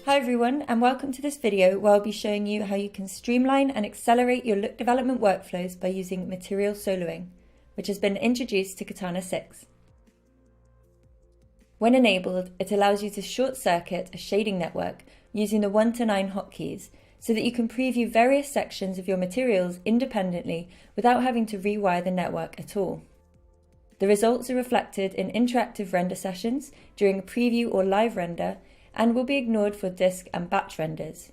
Hi everyone, and welcome to this video where I'll be showing you how you can streamline and accelerate your look development workflows by using material soloing, which has been introduced to Katana 6. When enabled, it allows you to short-circuit a shading network using the 1 to 9 hotkeys so that you can preview various sections of your materials independently without having to rewire the network at all. The results are reflected in interactive render sessions during a preview or live render and will be ignored for disk and batch renders.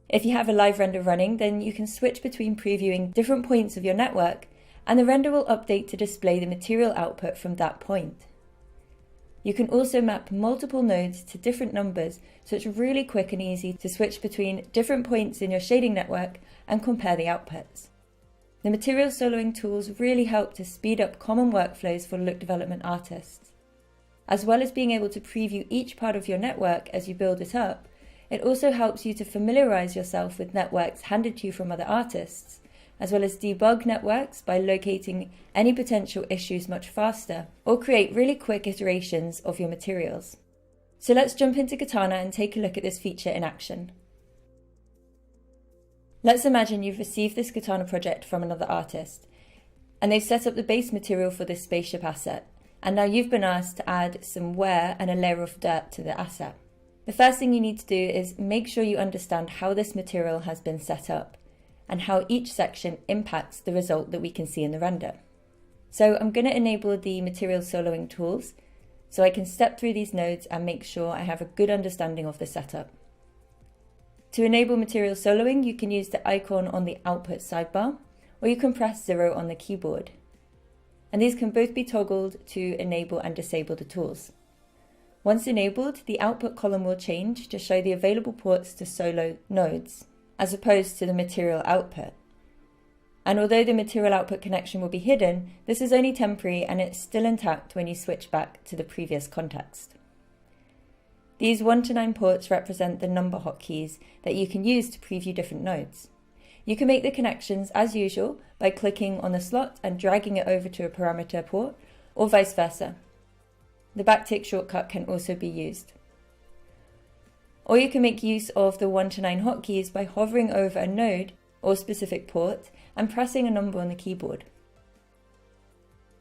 If you have a live render running, then you can switch between previewing different points of your network, and the render will update to display the material output from that point. You can also map multiple nodes to different numbers, so it's really quick and easy to switch between different points in your shading network and compare the outputs. The material soloing tools really help to speed up common workflows for look development artists. As well as being able to preview each part of your network as you build it up, it also helps you to familiarize yourself with networks handed to you from other artists, as well as debug networks by locating any potential issues much faster, or create really quick iterations of your materials. So let's jump into Katana and take a look at this feature in action. Let's imagine you've received this Katana project from another artist, and they've set up the base material for this spaceship asset. And now you've been asked to add some wear and a layer of dirt to the asset. The first thing you need to do is make sure you understand how this material has been set up and how each section impacts the result that we can see in the render. So I'm going to enable the material soloing tools so I can step through these nodes and make sure I have a good understanding of the setup. To enable material soloing, you can use the icon on the output sidebar, or you can press 0 on the keyboard. And these can both be toggled to enable and disable the tools. Once enabled, the output column will change to show the available ports to solo nodes, as opposed to the material output. And although the material output connection will be hidden, this is only temporary and it's still intact when you switch back to the previous context. These 1 to 9 ports represent the number hotkeys that you can use to preview different nodes. You can make the connections as usual by clicking on the slot and dragging it over to a parameter port, or vice versa. The backtick shortcut can also be used. Or you can make use of the 1 to 9 hotkeys by hovering over a node or specific port and pressing a number on the keyboard.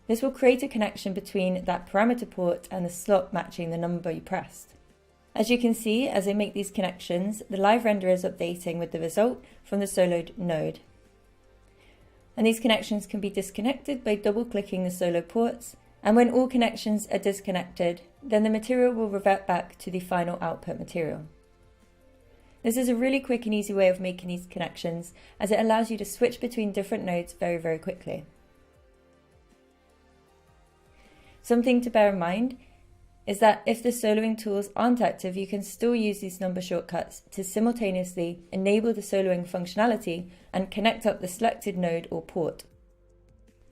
This will create a connection between that parameter port and the slot matching the number you pressed. As you can see, as I make these connections, the live render is updating with the result from the soloed node. And these connections can be disconnected by double-clicking the solo ports, and when all connections are disconnected, then the material will revert back to the final output material. This is a really quick and easy way of making these connections, as it allows you to switch between different nodes very, very quickly. Something to bear in mind is that if the soloing tools aren't active, you can still use these number shortcuts to simultaneously enable the soloing functionality and connect up the selected node or port.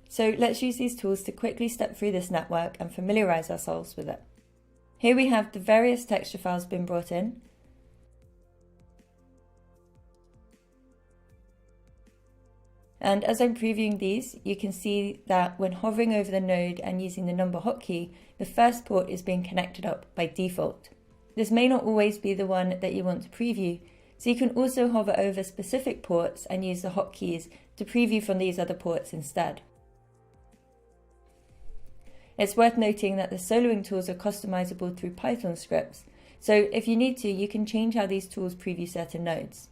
So let's use these tools to quickly step through this network and familiarize ourselves with it. Here we have the various texture files being brought in. And as I'm previewing these, you can see that when hovering over the node and using the number hotkey, the first port is being connected up by default. This may not always be the one that you want to preview, so you can also hover over specific ports and use the hotkeys to preview from these other ports instead. It's worth noting that the soloing tools are customizable through Python scripts, so if you need to, you can change how these tools preview certain nodes.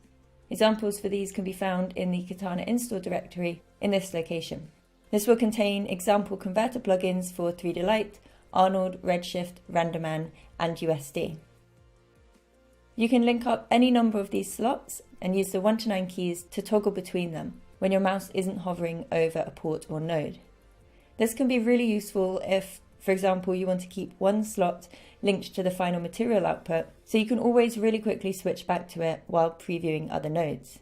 Examples for these can be found in the Katana install directory in this location. This will contain example converter plugins for 3D Light, Arnold, Redshift, RenderMan, and USD. You can link up any number of these slots and use the 1 to 9 keys to toggle between them when your mouse isn't hovering over a port or node. This can be really useful if, for example, you want to keep one slot linked to the final material output, so you can always really quickly switch back to it while previewing other nodes.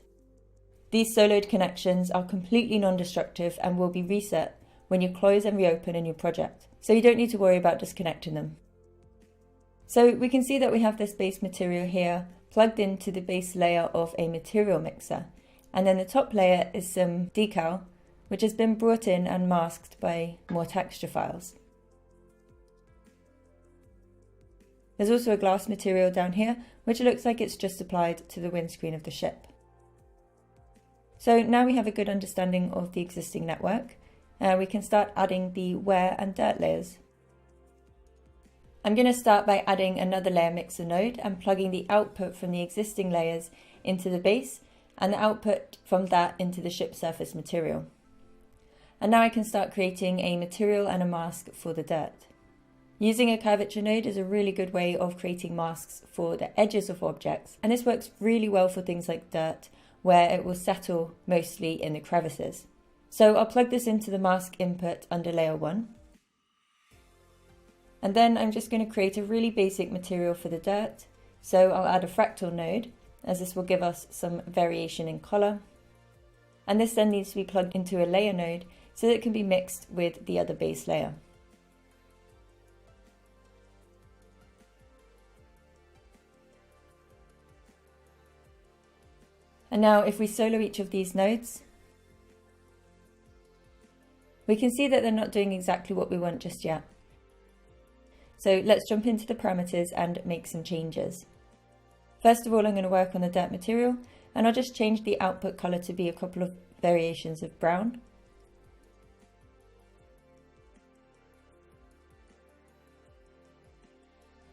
These soloed connections are completely non-destructive and will be reset when you close and reopen a new project, so you don't need to worry about disconnecting them. So we can see that we have this base material here plugged into the base layer of a material mixer, and then the top layer is some decal, which has been brought in and masked by more texture files. There's also a glass material down here, which looks like it's just applied to the windscreen of the ship. So now we have a good understanding of the existing network, we can start adding the wear and dirt layers. I'm going to start by adding another layer mixer node and plugging the output from the existing layers into the base and the output from that into the ship surface material. And now I can start creating a material and a mask for the dirt. Using a curvature node is a really good way of creating masks for the edges of objects, and this works really well for things like dirt, where it will settle mostly in the crevices. So I'll plug this into the mask input under layer 1. And then I'm just going to create a really basic material for the dirt. So I'll add a fractal node, as this will give us some variation in color. And this then needs to be plugged into a layer node so that it can be mixed with the other base layer. And now if we solo each of these nodes, we can see that they're not doing exactly what we want just yet. So let's jump into the parameters and make some changes. First of all, I'm going to work on the dirt material, and I'll just change the output color to be a couple of variations of brown.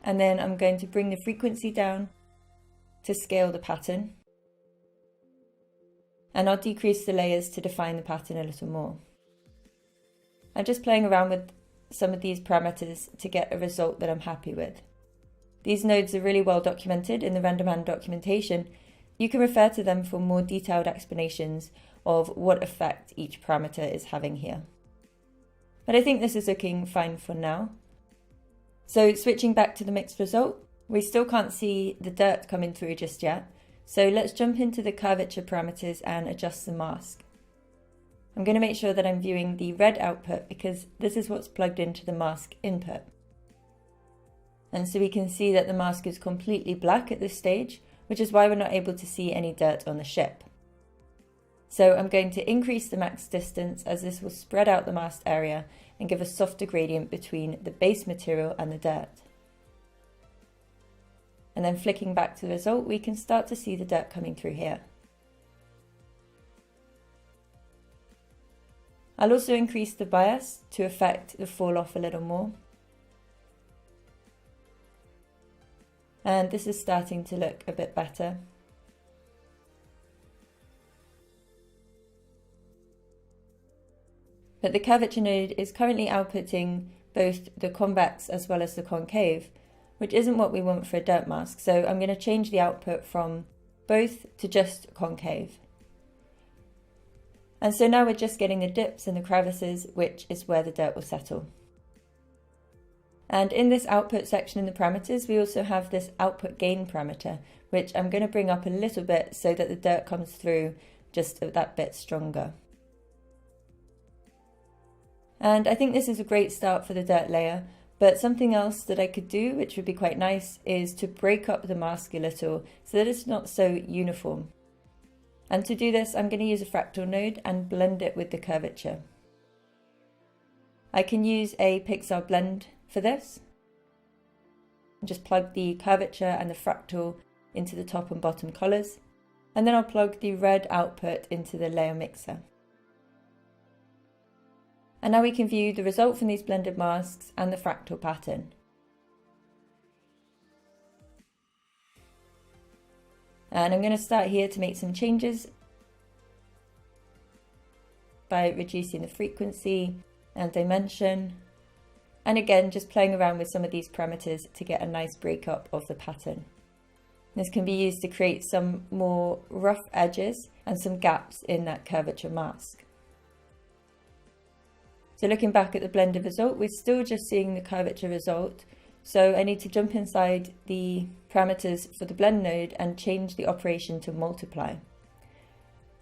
And then I'm going to bring the frequency down to scale the pattern. And I'll decrease the layers to define the pattern a little more. I'm just playing around with some of these parameters to get a result that I'm happy with. These nodes are really well documented in the RenderMan documentation. You can refer to them for more detailed explanations of what effect each parameter is having here. But I think this is looking fine for now. So switching back to the mixed result, we still can't see the dirt coming through just yet. So let's jump into the curvature parameters and adjust the mask. I'm going to make sure that I'm viewing the red output because this is what's plugged into the mask input. And so we can see that the mask is completely black at this stage, which is why we're not able to see any dirt on the ship. So I'm going to increase the max distance as this will spread out the masked area and give a softer gradient between the base material and the dirt. And then flicking back to the result, we can start to see the dirt coming through here. I'll also increase the bias to affect the fall off a little more. And this is starting to look a bit better. But the curvature node is currently outputting both the convex as well as the concave, which isn't what we want for a dirt mask. So I'm going to change the output from both to just concave. And so now we're just getting the dips and the crevices, which is where the dirt will settle. And in this output section in the parameters, we also have this output gain parameter, which I'm going to bring up a little bit so that the dirt comes through just that bit stronger. And I think this is a great start for the dirt layer, but something else that I could do, which would be quite nice, is to break up the mask a little so that it's not so uniform. And to do this, I'm going to use a fractal node and blend it with the curvature. I can use a pixel blend for this. And just plug the curvature and the fractal into the top and bottom colors. And then I'll plug the red output into the layer mixer. And now we can view the result from these blended masks and the fractal pattern. And I'm going to start here to make some changes by reducing the frequency and dimension. And again, just playing around with some of these parameters to get a nice breakup of the pattern. This can be used to create some more rough edges and some gaps in that curvature mask. So looking back at the blended result, we're still just seeing the curvature result. So I need to jump inside the parameters for the blend node and change the operation to multiply.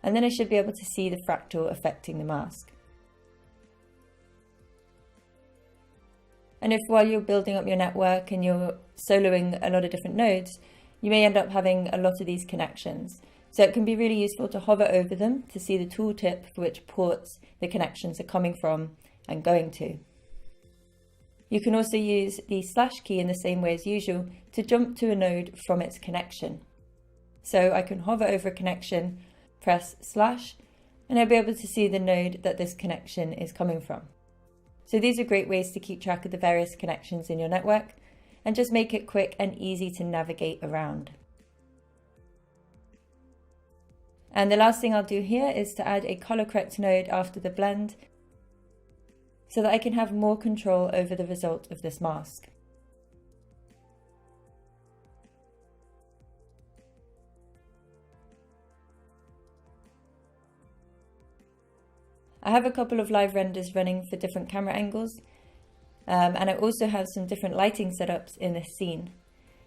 And then I should be able to see the fractal affecting the mask. And if while you're building up your network and you're soloing a lot of different nodes, you may end up having a lot of these connections. So it can be really useful to hover over them to see the tooltip for which ports the connections are coming from and going to. You can also use the slash key in the same way as usual to jump to a node from its connection. So I can hover over a connection, press slash, and I'll be able to see the node that this connection is coming from. So these are great ways to keep track of the various connections in your network and just make it quick and easy to navigate around. And the last thing I'll do here is to add a color correct node after the blend so that I can have more control over the result of this mask. I have a couple of live renders running for different camera angles, and I also have some different lighting setups in this scene.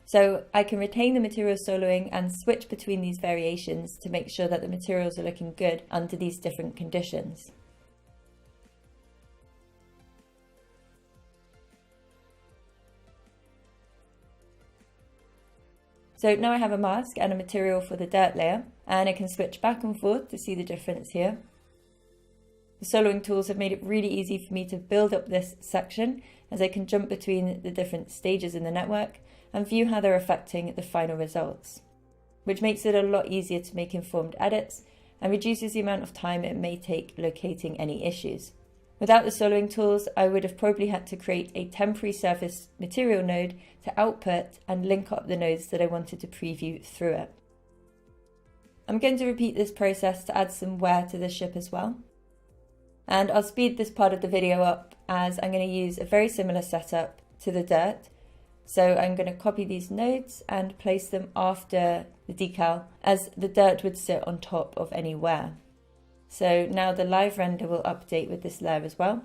So I can retain the material soloing and switch between these variations to make sure that the materials are looking good under these different conditions. So now I have a mask and a material for the dirt layer, and I can switch back and forth to see the difference here. The soloing tools have made it really easy for me to build up this section, as I can jump between the different stages in the network and view how they're affecting the final results, which makes it a lot easier to make informed edits and reduces the amount of time it may take locating any issues. Without the soloing tools, I would have probably had to create a temporary surface material node to output and link up the nodes that I wanted to preview through it. I'm going to repeat this process to add some wear to the ship as well. And I'll speed this part of the video up as I'm going to use a very similar setup to the dirt. So I'm going to copy these nodes and place them after the decal, as the dirt would sit on top of any wear. So now the live render will update with this layer as well.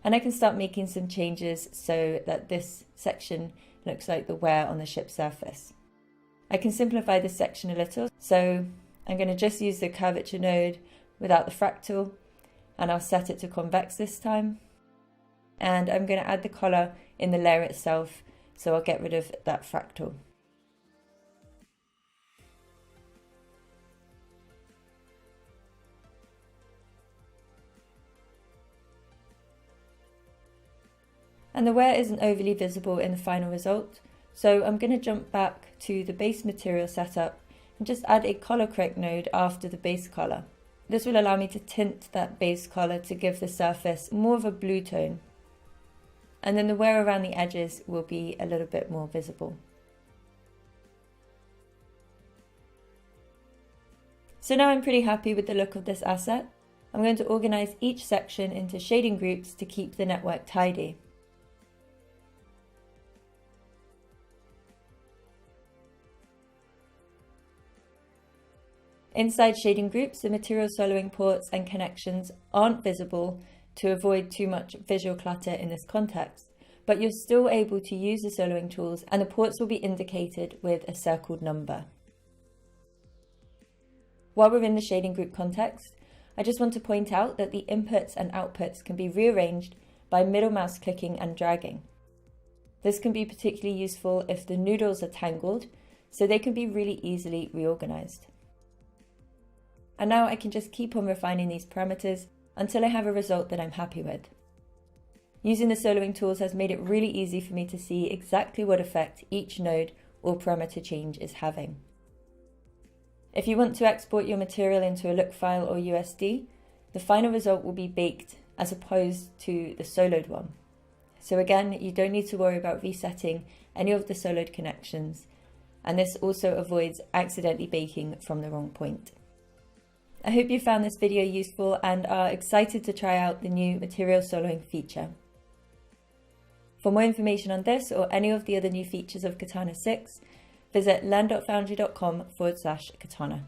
And I can start making some changes so that this section looks like the wear on the ship's surface. I can simplify this section a little. So I'm going to just use the curvature node without the fractal, and I'll set it to convex this time. And I'm going to add the color in the layer itself, so I'll get rid of that fractal. And the wear isn't overly visible in the final result, so I'm going to jump back to the base material setup and just add a color correct node after the base color. This will allow me to tint that base color to give the surface more of a blue tone. And then the wear around the edges will be a little bit more visible. So now I'm pretty happy with the look of this asset. I'm going to organize each section into shading groups to keep the network tidy. Inside shading groups, the material soloing ports and connections aren't visible to avoid too much visual clutter in this context, but you're still able to use the soloing tools and the ports will be indicated with a circled number. While we're in the shading group context, I just want to point out that the inputs and outputs can be rearranged by middle mouse clicking and dragging. This can be particularly useful if the noodles are tangled, so they can be really easily reorganized. And now I can just keep on refining these parameters until I have a result that I'm happy with. Using the soloing tools has made it really easy for me to see exactly what effect each node or parameter change is having. If you want to export your material into a look file or USD, the final result will be baked as opposed to the soloed one. So again, you don't need to worry about resetting any of the soloed connections, and this also avoids accidentally baking from the wrong point. I hope you found this video useful and are excited to try out the new material soloing feature. For more information on this or any of the other new features of Katana 6, visit learn.foundry.com/Katana.